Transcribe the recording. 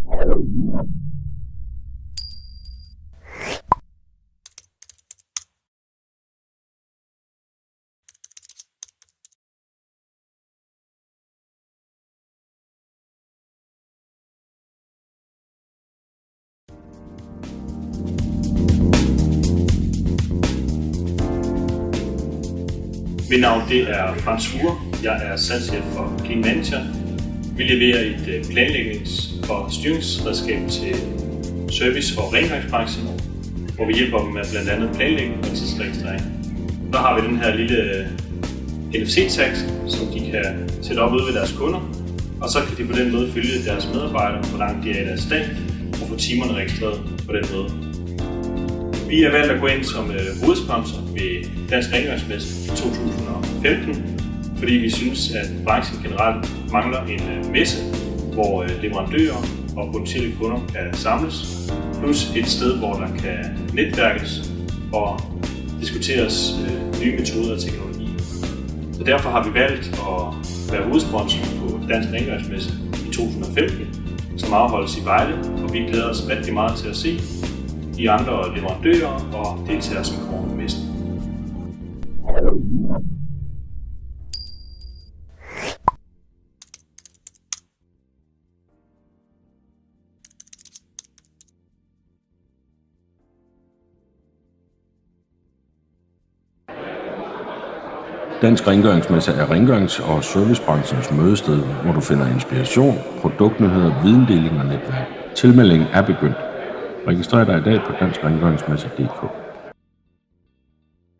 Mit navn det er Frans Hure. Jeg er salgschef for Clean Manager. Vi leverer et planlægnings- og styringsredskab til service- og rengøringsbranchen, hvor vi hjælper dem med blandt andet planlægning og tidsregistrering. Så har vi den her lille NFC-tag, som de kan sætte op ude ved deres kunder, og så kan de på den måde følge deres medarbejdere, hvor langt de er i deres dag, og få timerne registreret på den måde. Vi er valgt at gå ind som hovedsponsor ved Dansk Rengøringsmesse i 2015, fordi vi synes, at branchen generelt mangler en messe, hvor leverandører og potentielle kunder kan samles, plus et sted, hvor der kan netværkes og diskuteres nye metoder og teknologi. Så derfor har vi valgt at være hovedsponsor på Dansk Rengøringsmesse i 2015, som afholdes i Vejle, og vi glæder os rigtig meget til at se de andre leverandører og deltagere, som kommer på messen. Dansk Rengøringsmesse er rengørings- og servicebranchens mødested, hvor du finder inspiration, produktnyheder, videndeling og netværk. Tilmeldingen er begyndt. Registrer dig i dag på danskrengjøringsmesse.dk.